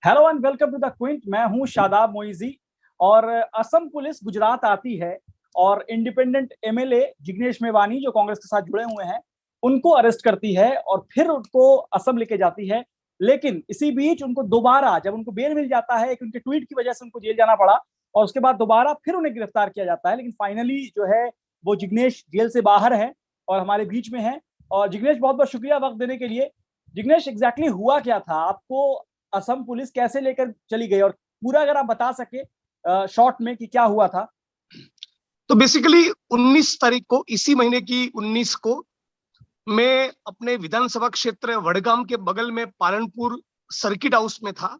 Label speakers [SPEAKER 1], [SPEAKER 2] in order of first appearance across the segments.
[SPEAKER 1] Hello and welcome to the Quint. मैं हूं शादाब मोइजी। और असम पुलिस गुजरात आती है और इंडिपेंडेंट एमएलए जिग्नेश मेवानी जो कांग्रेस के साथ जुड़े हुए हैं उनको अरेस्ट करती है और फिर उनको असम लेके जाती है। लेकिन इसी बीच उनको दोबारा जब उनको बेल मिल जाता है कि उनके ट्वीट की वजह से उनको जेल जाना पड़ा और उसके बाद दोबारा फिर उन्हें गिरफ्तार किया जाता है। लेकिन फाइनली जो है वो जिग्नेश जेल से बाहर है और हमारे बीच में है। और जिग्नेश, बहुत बहुत शुक्रिया वक्त देने के लिए। जिग्नेश, एग्जैक्टली हुआ क्या था आपको? असम पुलिस कैसे लेकर चली गई और पूरा अगर आप बता सके शॉर्ट में कि क्या हुआ था।
[SPEAKER 2] तो बेसिकली 19 तारीख को, इसी महीने की 19 को, मैं अपने विधानसभा क्षेत्र वडगाम के बगल में पालनपुर सर्किट हाउस में था।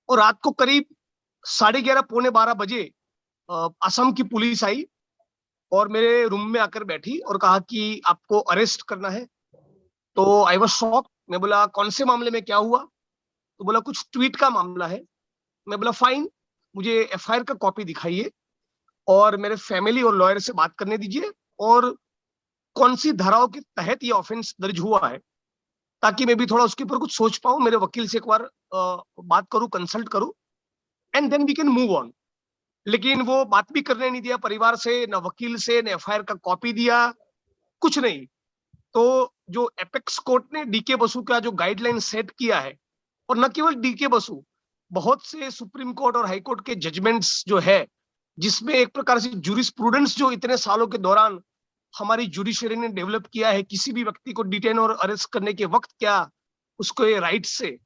[SPEAKER 2] और रात को करीब 11:30 पौने 12 बजे असम की पुलिस आई और मेरे रूम में आकर बैठी और कहा कि आपको अरेस्ट करना है। तो आई वाज शॉक। मैं बोला कौन से मामले में, क्या हुआ? तो बोला कुछ ट्वीट का मामला है। मैं बोला फाइन, मुझे एफआईआर का कॉपी दिखाइए और मेरे फैमिली और लॉयर से बात करने दीजिए, और कौन सी धाराओं के तहत ये ऑफेंस दर्ज हुआ है, ताकि मैं भी थोड़ा उसके ऊपर कुछ सोच पाऊं, मेरे वकील से एक बार बात करूं, कंसल्ट करूं, and then we can move on. लेकिन वो बात भी करने नहीं दिया परिवार से, न वकील से, न एफआईआर का कॉपी दिया, कुछ नहीं। तो जो एपेक्स कोर्ट ने डीके बसु का जो गाइडलाइन सेट किया है, और न केवल डीके बसु, बहुत से सुप्रीम कोर्ट और हाई कोर्ट के जजमेंट्स जो है, जिसमें एक प्रकार से जूरिस्प्रूडेंस जो इतने सालों के दौरान हमारी जुडिशरी ने डेवलप किया है, किसी भी व्यक्ति को डिटेन और अरेस्ट करने के वक्त क्या उसको ये राइट से,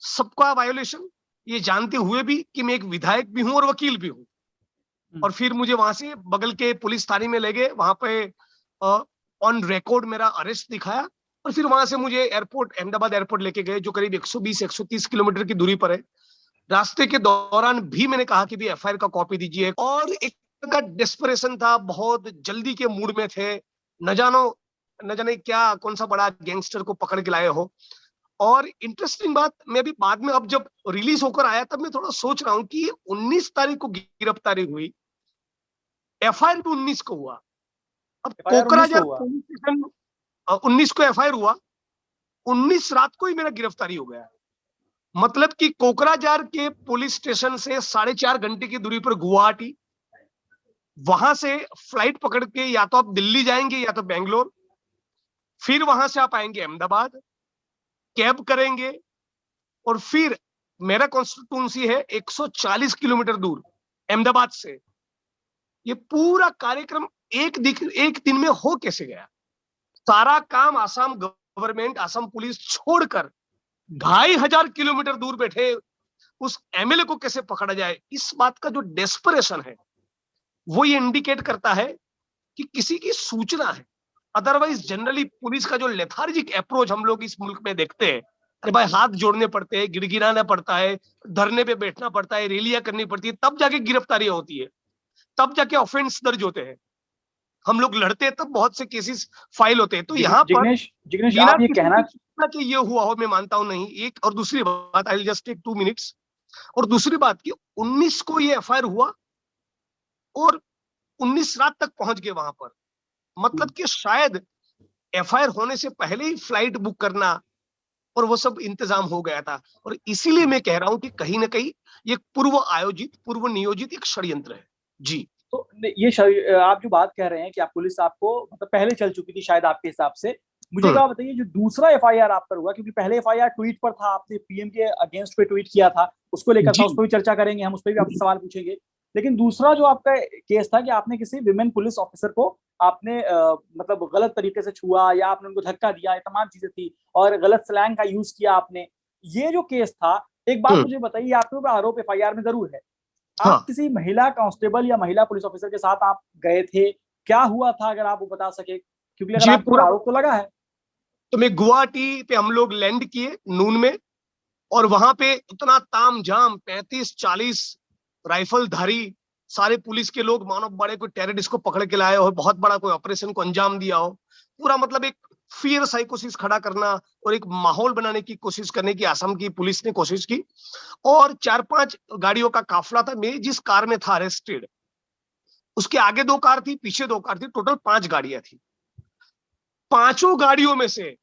[SPEAKER 2] सबका वायोलेशन, ये जानते हुए भी कि मैं एक विधायक भी हूं और वकील भी हूं। और फिर मुझे वहां से बगल के पुलिस थाने में ले गए, वहां पे ऑन रिकॉर्ड मेरा अरेस्ट दिखाया, और फिर वहां से मुझे एयरपोर्ट, अहमदाबाद एयरपोर्ट लेके गए, जो करीब 120-130 किलोमीटर की दूरी पर है। रास्ते के दौरान भी मैंने कहा कि भी एफआईआर का कॉपी दीजिए, और एक का डेस्परेशन था, बहुत जल्दी के मूड में थे, न जाने क्या, कौन सा बड़ा गैंगस्टर को पकड़ के लाए हो। और इंटरेस्टिंग बात, मैं भी बाद में, अब जब रिलीज होकर आया तब मैं थोड़ा सोच रहा हूं कि 19 तारीख को गिरफ्तारी हुई, एफआईआर भी 19 को हुआ। अब
[SPEAKER 1] एफआईआर 19 को
[SPEAKER 2] कोकराझार
[SPEAKER 1] हुआ।
[SPEAKER 2] पुलिस स्टेशन 19 को एफआईआर हुआ, 19 रात को ही मेरा गिरफ्तारी हो गया। मतलब कि कोकराझार के पुलिस स्टेशन से 4.5 घंटे की दूरी पर गुवाहाटी, वहां से फ्लाइट पकड़ के या तो आप दिल्ली जाएंगे या तो बेंगलोर, फिर वहां से आप आएंगे अहमदाबाद, कैब करेंगे, और फिर मेरा कॉन्स्टिट्यूंसी है 140 किलोमीटर दूर अहमदाबाद से। ये पूरा कार्यक्रम एक दिन में हो कैसे गया? सारा काम आसाम गवर्नमेंट, आसाम पुलिस छोड़कर 2,500 किलोमीटर दूर बैठे उस एमएलए को कैसे पकड़ा जाए, इस बात का जो डेस्परेशन है, वो ये इंडिकेट करता है कि किसी की सूचना है। अदरवाइज जनरली पुलिस का जो लेथार्जिक अप्रोच हम लोग इस मुल्क में देखते हैं, अरे भाई हाथ जोड़ने पड़ते हैं, गिड़गिड़ाना पड़ता है, धरने पे बैठना पड़ता है, रैलियां करनी पड़ती है, तब जाके गिरफ्तारियां होती है, तब जाके ऑफेंस दर्ज होते हैं, हम लोग लड़ते हैं तब बहुत से केसेस फाइल होते हैं। तो यहाँ पर
[SPEAKER 1] जिग्नेश जिग्नेश,
[SPEAKER 2] बिना
[SPEAKER 1] आप ये
[SPEAKER 2] किसी
[SPEAKER 1] कहना।
[SPEAKER 2] की सूचना के ये हुआ हो, मैं मानता हूं नहीं। एक और दूसरी बात, I will just take 2 minutes. और दूसरी बात कि 19 को ये एफआईआर हुआ और 19 रात तक पहुंच गए वहां पर। मतलब कि शायद एफआईआर होने से पहले ही फ्लाइट बुक करना और वो सब इंतजाम हो गया था। और इसीलिए मैं कह रहा हूं कि कहीं ना कहीं ये पूर्व आयोजित, पूर्व नियोजित एक षड्यंत्र है। जी।
[SPEAKER 1] तो ये आप जो बात कह रहे हैं कि आप पुलिस आपको मतलब पहले चल चुकी थी शायद आपके हिसाब से, मुझे एक
[SPEAKER 2] हम्म।
[SPEAKER 1] बात बताइए, जो दूसरा एफआईआर आप पर हुआ, क्योंकि पहले एफआईआर ट्वीट पर था, आपने पीएम के अगेंस्ट पे ट्वीट किया था, उसको लेकर था,
[SPEAKER 2] जी।
[SPEAKER 1] उस पर भी चर्चा करेंगे, हम उस पर भी आपसे सवाल पूछेंगे। लेकिन दूसरा जो आपका केस था कि आपने किसी विमेन पुलिस ऑफिसर को आपने मतलब गलत तरीके से छुआ या आपने उनको धक्का दिया, ये तमाम चीजें थी, और गलत स्लैंग का यूज किया आपने, ये जो केस था, एक बात
[SPEAKER 2] हम्म।
[SPEAKER 1] मुझे बताइए, आपके ऊपर आरोप एफआईआर में जरूर है, आप
[SPEAKER 2] हाँ।
[SPEAKER 1] किसी महिला कांस्टेबल या महिला पुलिस ऑफिसर के साथ आप गए थे, क्या हुआ था अगर आप वो बता सके, क्योंकि अगर
[SPEAKER 2] जी,
[SPEAKER 1] आपके ऊपर
[SPEAKER 2] पूरा।
[SPEAKER 1] आरोप तो लगा है।
[SPEAKER 2] तो मैं गुवाहाटी पे हम लोग लैंड किए नून में, और वहां पे उतना ताम झाम, 35-40 राइफलधारी सारे पुलिस के लोग, मानो बड़े कोई टेररिस्ट को पकड़ के लाए हो, बहुत बड़ा कोई ऑपरेशन को अंजाम दिया हो, पूरा मतलब एक फियर साइकोसिस खड़ा करना और एक माहौल बनाने की कोशिश करने की असम की पुलिस ने कोशिश की। और 4-5 गाड़ियों का काफिला था। मैं जिस कार में था अरेस्टेड, उसके आगे 2 कार थी, पीछे 2 कार थी, टोटल 5 गाड़ियां थी। पांचों गाड़ियों में से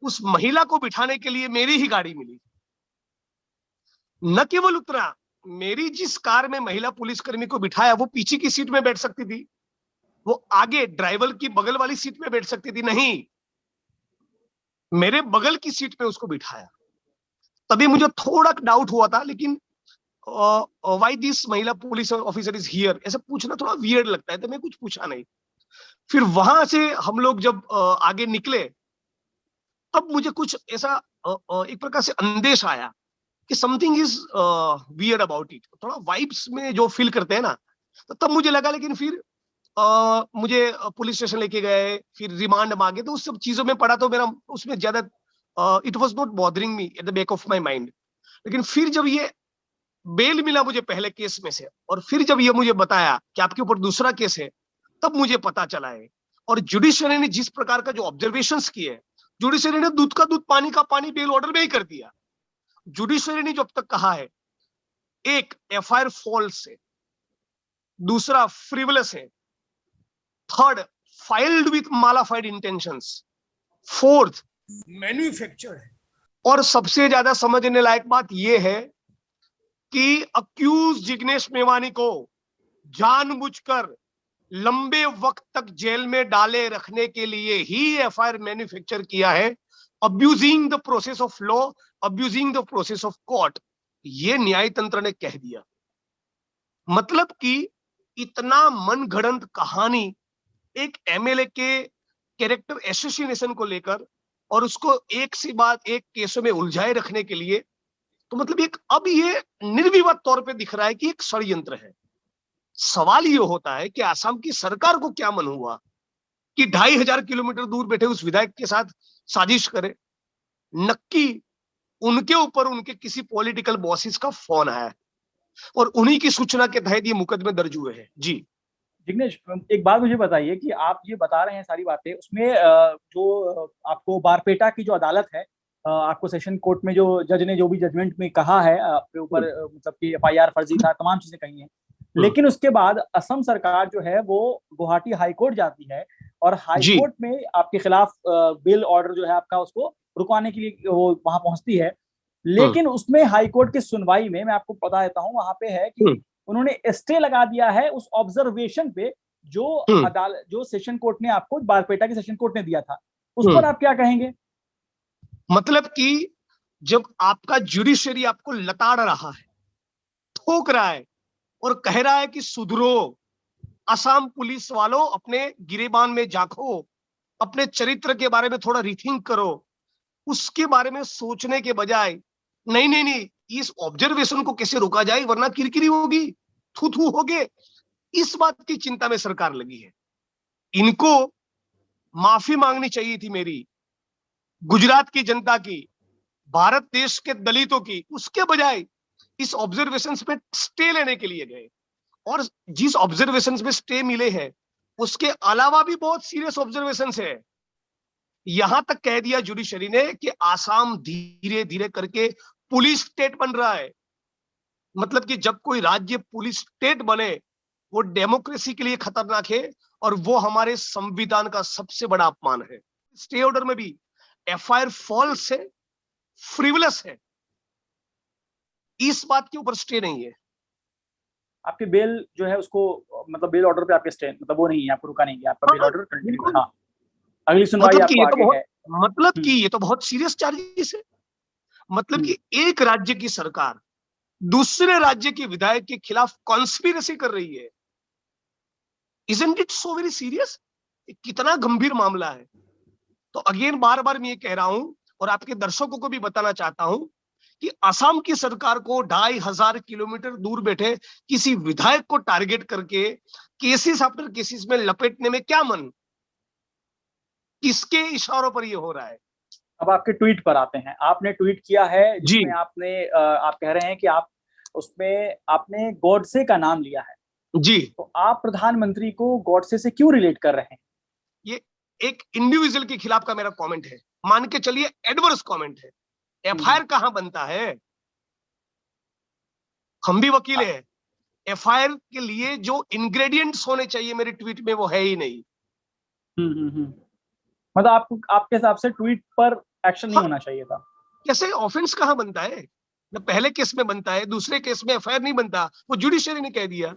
[SPEAKER 2] उस महिला को बिठाने के लिए मेरी ही गाड़ी मिली। न केवल उतना, मेरी जिस कार में महिला पुलिसकर्मी को बिठाया वो पीछे की सीट में बैठ सकती थी, वो आगे ड्राइवर की बगल वाली सीट में बैठ सकती थी, नहीं, मेरे बगल की सीट पे उसको बिठाया। तभी मुझे थोड़ा डाउट हुआ था, लेकिन व्हाई दिस महिला पुलिस ऑफिसर इज हियर, ऐसा पूछना थोड़ा वियर्ड लगता है, तो मैं कुछ पूछा नहीं। फिर वहां से हम लोग जब आगे निकले, तब मुझे कुछ ऐसा एक प्रकार से अंदेश आया कि something is weird about it, थोड़ा वाइब्स में जो फील करते हैं ना, तो तब मुझे लगा। लेकिन फिर मुझे पुलिस स्टेशन लेके गए, फिर रिमांड मांगे, तो उस सब चीजों में पड़ा, तो मेरा उसमें ज्यादा it was not bothering me at the back of my mind. लेकिन फिर जब ये बेल मिला मुझे पहले केस में से, और फिर जब ये मुझे बताया कि आपके ऊपर दूसरा केस है, तब मुझे पता चला है। और जुडिशरी ने जिस प्रकार का जो ऑब्जर्वेशंस किए, जुडिशरी ने दूध का दूध पानी का पानी बेल ऑर्डर में ही कर दिया। जुडिशरी ने जो अब तक कहा है, एक एफआईआर फॉल्स है, दूसरा फ्रिवलस है, third filed with mala fide intentions, fourth manufactured है, और सबसे ज्यादा समझने लायक बात यह है कि अक्यूज जिग्नेश मेवानी को जानबूझकर लंबे वक्त तक जेल में डाले रखने के लिए ही एफआईआर मैन्युफैक्चर किया है, abusing the process of law, abusing the process of court, ये न्याय तंत्र ने कह दिया। मतलब कि इतना मनगढ़ंत कहानी एक एमएलए के कैरेक्टर एसोसिएशन को लेकर, और उसको एक से बाद एक केसों में उलझाए रखने के लिए, तो मतलब एक अब ये निर्विवाद तौर पे दिख रहा है कि एक षड्यंत्र है। सवाल ये होता है कि आसाम की सरकार को क्या मन हुआ कि 2500 किलोमीटर दूर बैठे उस विधायक के साथ साजिश करे। नक्की उनके ऊपर उनके किसी पॉलिटिकल बॉसेस का फोन आया, और उन्हीं की सूचना के तहत ये मुकदमे दर्ज हुए हैं। जी
[SPEAKER 1] जिग्नेश, एक बात मुझे बताइए कि आप ये बता रहे हैं सारी बातें, उसमें जो आपको बारपेटा की जो अदालत है, आपको सेशन कोर्ट में जो जज ने जो भी जजमेंट में कहा है आपके ऊपर, मतलब कि एफआईआर फर्जी था, तमाम चीजें कही हैं, लेकिन उसके बाद असम सरकार जो है वो गुवाहाटी हाई कोर्ट जाती है, और हाई
[SPEAKER 2] जी
[SPEAKER 1] कोर्ट में आपके खिलाफ बेल ऑर्डर जो है आपका, उसको रुकवाने के लिए वो वहां पहुंचती है। लेकिन उसमें हाई कोर्ट की सुनवाई में मैं आपको बता देता हूं, वहां पे है कि उन्होंने स्टे लगा दिया है उस ऑब्जर्वेशन पे जो अदालत, जो सेशन कोर्ट ने आपको, बारपेटा के सेशन कोर्ट ने दिया था, उस पर आप क्या कहेंगे?
[SPEAKER 2] मतलब कि जब आपका जुडिशरी आपको लताड़ रहा है, ठोक रहा है, और कह रहा है कि सुधरो, असम पुलिस वालों अपने गिरेबान में झांको, अपने चरित्र के बारे में थोड़ा रिथिंक करो, उसके बारे में सोचने के बजाय नहीं नहीं नहीं, इस ऑब्जर्वेशन को कैसे रोका जाए वरना किरकिरी होगी, थू थू होगे, इस बात की चिंता में सरकार लगी है। इनको माफी मांगनी चाहिए थी मेरी, गुजरात की जनता की, भारत देश के दलितों की, उसके बजाय इस ऑब्जर्वेशंस पे स्टे लेने के लिए गए। और जिस ऑब्जर्वेशंस में स्टे मिले हैं, उसके अलावा भी बहुत सीरियस ऑब्जर्वेशंस है। यहां तक कह दिया जुडिशरी ने कि आसाम धीरे धीरे करके पुलिस स्टेट बन रहा है। मतलब कि जब कोई राज्य पुलिस स्टेट बने, वो डेमोक्रेसी के लिए खतरनाक है, और वो हमारे संविधान का सबसे बड़ा अपमान है। स्टे ऑर्डर में भी एफआईआर फॉल्स है, फ्रिवलस है, इस बात के ऊपर स्टे नहीं है।
[SPEAKER 1] आपके बेल जो है उसको, मतलब बेल ऑर्डर पे आपके स्टे, मतलब वो नहीं है, आपको रुका नहीं है, आपका बेल ऑर्डर कंटिन्यू है। हाँ, अगली सुनवाई
[SPEAKER 2] मतलब कि
[SPEAKER 1] आपको
[SPEAKER 2] ये तो
[SPEAKER 1] आगे
[SPEAKER 2] बहुत
[SPEAKER 1] है।
[SPEAKER 2] मतलब कि ये तो बहुत सीरियस चार्जेस है। मतलब कि एक राज्य की सरकार दूसरे राज्य के विधायक के खिलाफ कॉन्स्पिरेसी कर रही है। Isn't it so very serious? कितना गंभीर मामला है। तो अगेन बार बार मैं ये कह रहा हूं, और आपके दर्शकों को भी बताना चाहता हूं, कि असम की सरकार को 2500 किलोमीटर दूर बैठे किसी विधायक को टारगेट करके केसेस आफ्टर केसेस में लपेटने में क्या मन, किसके इशारों पर यह हो रहा है?
[SPEAKER 1] अब आपके ट्वीट पर आते हैं। आपने ट्वीट किया है
[SPEAKER 2] जी
[SPEAKER 1] जिसमें आपने आप कह रहे हैं कि आप उसमें आपने गॉडसे का नाम लिया है,
[SPEAKER 2] जी,
[SPEAKER 1] तो आप प्रधानमंत्री को गॉडसे से क्यों रिलेट कर रहे हैं?
[SPEAKER 2] ये एक इंडिविजुअल के खिलाफ का मेरा कमेंट है, मान के चलिए एडवर्स कमेंट है। एफआईआर कहां बनता है? हम भी वकील हैं। एफआईआर के लिए जो इंग्रेडिएंट्स होने चाहिए मेरे ट्वीट में, वो है ही नहीं।
[SPEAKER 1] मतलब आपको, आपके हिसाब से ट्वीट पर एक्शन नहीं
[SPEAKER 2] हाँ,
[SPEAKER 1] होना चाहिए था?
[SPEAKER 2] कैसे ऑफेंस कहां बनता है? न पहले केस में बनता है, दूसरे केस में एफआईआर नहीं बनता, वो जुडिशियरी ने कह दिया।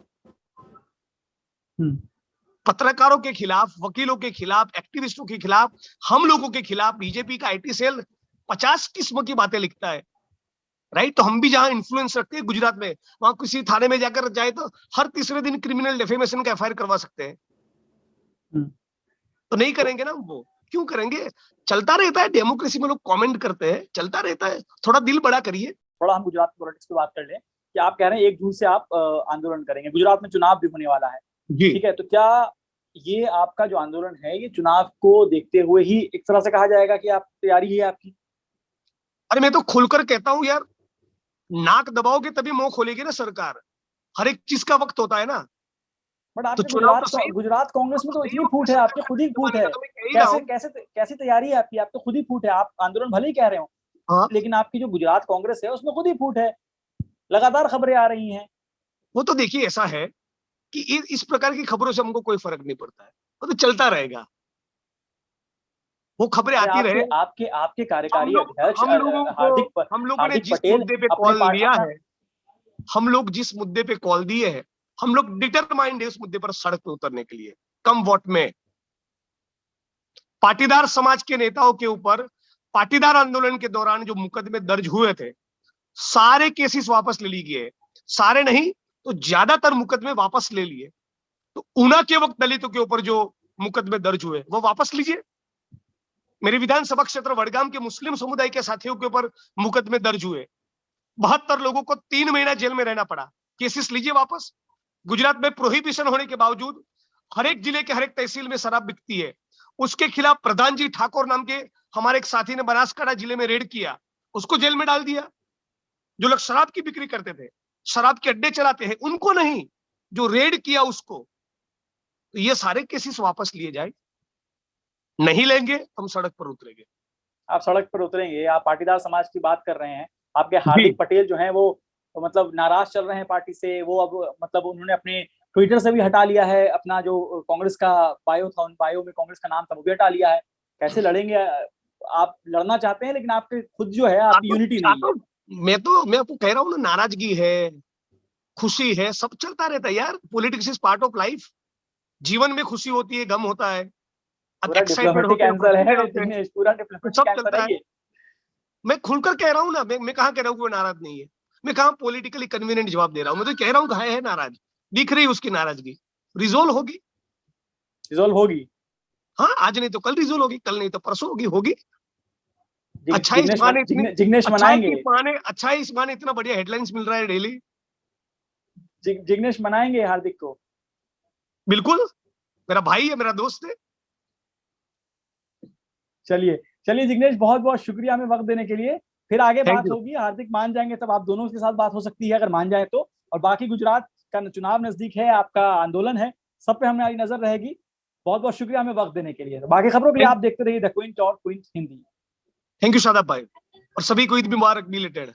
[SPEAKER 2] पत्रकारों के खिलाफ, वकीलों के खिलाफ, एक्टिविस्टों के खिलाफ, हम लोगों के खिलाफ बीजेपी का आईटी सेल 50 किस्म की बातें लिखता है, राइट। तो हम भी जहां इन्फ्लुएंस रखते हैं गुजरात में, वहां किसी थाने में जाकर जाए तो हर तीसरे दिन क्रिमिनल डेफेमेशन का एफआईआर करवा सकते हैं। तो नहीं करेंगे ना वो, क्यों करेंगे? चलता रहता है, डेमोक्रेसी में लोग कमेंट करते हैं, चलता रहता है, थोड़ा दिल बड़ा करिए।
[SPEAKER 1] थोड़ा हम गुजरात पॉलिटिक्स की बात कर लें कि आप कह रहे हैं 1 जून से आप आंदोलन करेंगे, गुजरात में चुनाव भी होने वाला है, ठीक है, तो क्या ये आपका जो आंदोलन है ये चुनाव को देखते हुए ही एक तरह से कहा जाएगा कि आप तैयारी है आपकी?
[SPEAKER 2] अरे मैं तो खुलकर कहता हूं यार, नाक दबाओगे तभी मुंह खोलेगी ना सरकार, हर एक चीज का वक्त होता है ना।
[SPEAKER 1] बट आपके
[SPEAKER 2] तो चुनाव
[SPEAKER 1] गुजरात कांग्रेस में तो इतनी फूट है, आपके खुद ही फूट है, कैसे कैसे कैसी तैयारी है आपकी? आप तो खुद ही फूट है, आप आंदोलन भले ही कह रहे हो, लेकिन आपकी जो गुजरात कांग्रेस है उसमें खुद ही फूट है, लगातार खबरें आ रही हैं।
[SPEAKER 2] वो तो देखिए ऐसा है कि इस प्रकार की खबरों से हमको कोई फर्क नहीं पड़ता है, वो तो चलता रहेगा, वो खबरें आती रहे।
[SPEAKER 1] आपके आपके कार्यकारी अध्यक्ष
[SPEAKER 2] हम लोगों ने जिस मुद्दे पे कॉल दिया है, हम लोग जिस मुद्दे पे कॉल दिए हैं, हम लोग डिटरमाइंड है उस मुद्दे पर सड़क पे उतरने के लिए, कम वोट में। पाटीदार समाज के नेताओं के ऊपर पाटीदार आंदोलन के दौरान जो मुकदमे दर्ज हुए थे, सारे केसेस वापस ले लिए गए, सारे नहीं तो ज्यादातर मुकदमे वापस ले लिए। तो ऊना के वक्त दलितों के ऊपर जो मुकदमे दर्ज हुए वो वापस लीजिए। मेरे विधानसभा क्षेत्र वडगाम के मुस्लिम समुदाय के साथियों के ऊपर मुकदमे दर्ज हुए, 72 लोगों को 3 महीना जेल में रहना पड़ा, केसेस लीजिए वापस। गुजरात में प्रोहिबिशन होने के बावजूद हर एक जिले के हर एक तहसील में शराब बिकती है, उसके खिलाफ प्रधान जी ठाकुर नाम के हमारे एक साथी ने बनासकांठा जिले में रेड किया, उसको जेल में डाल दिया। जो लोग शराब की बिक्री करते थे, शराब के अड्डे चलाते हैं, उनको नहीं, जो रेड किया उसको। तो ये सारे केसेस वापस लिए जाए, नहीं लेंगे हम सड़क पर उतरेंगे।
[SPEAKER 1] आप सड़क पर उतरेंगे? आप पाटीदार समाज की बात कर रहे हैं, आपके हार्दिक पटेल जो हैं वो तो मतलब नाराज चल रहे हैं पार्टी से, वो अब मतलब उन्होंने अपने ट्विटर से भी हटा लिया है अपना जो कांग्रेस का बायो था, उन बायो में कांग्रेस का नाम था वो भी हटा लिया है। कैसे लड़ेंगे? आप लड़ना चाहते हैं लेकिन आपके खुद जो है आपकी यूनिटी नहीं है।
[SPEAKER 2] मैं आपको कह रहा हूँ ना, नाराजगी है, खुशी है, सब चलता रहता है यार। Politics is part of life. जीवन में खुशी होती है, गम होता है,
[SPEAKER 1] पूरा डिप्लोमेटिक आंसर है दिनेश, पूरा डिप्लोमेटिक आंसर है ये।
[SPEAKER 2] मैं खुलकर कह रहा हूँ ना, मैं कहाँ कह रहा हूँ कि वो नाराज नहीं है, मैं कहाँ पॉलिटिकली कन्वीनियंट जवाब दे रहा हूँ। मैं तो कह रहा हूँ है नाराज, दिख रही उसकी नाराजगी, रिजोल्व होगी,
[SPEAKER 1] रिजोल्व होगी।
[SPEAKER 2] हाँ, आज नहीं तो कल रिजोल्व होगी, कल नहीं तो परसों होगी। अच्छा इस माने इतना बढ़िया हेडलाइंस मिल रहा है डेली।
[SPEAKER 1] जिग्नेश मनाएंगे हार्दिक को?
[SPEAKER 2] बिल्कुल, मेरा भाई है, मेरा दोस्त है।
[SPEAKER 1] चलिए जिग्नेश, बहुत बहुत शुक्रिया हमें वक्त देने के लिए। फिर आगे बात होगी, हार्दिक मान जाएंगे तब आप दोनों के साथ बात हो सकती है, अगर मान जाए तो। और बाकी गुजरात का चुनाव नजदीक है, आपका आंदोलन है, सब पे हमारी नजर रहेगी। बहुत बहुत शुक्रिया हमें वक्त देने के लिए। तो बाकी खबरों के लिए आप देखते रहिए द क्विंट और Quint Hindi.
[SPEAKER 2] Thank you Shadab भाई, और सभी को ईद मुबारक बिलेटेड।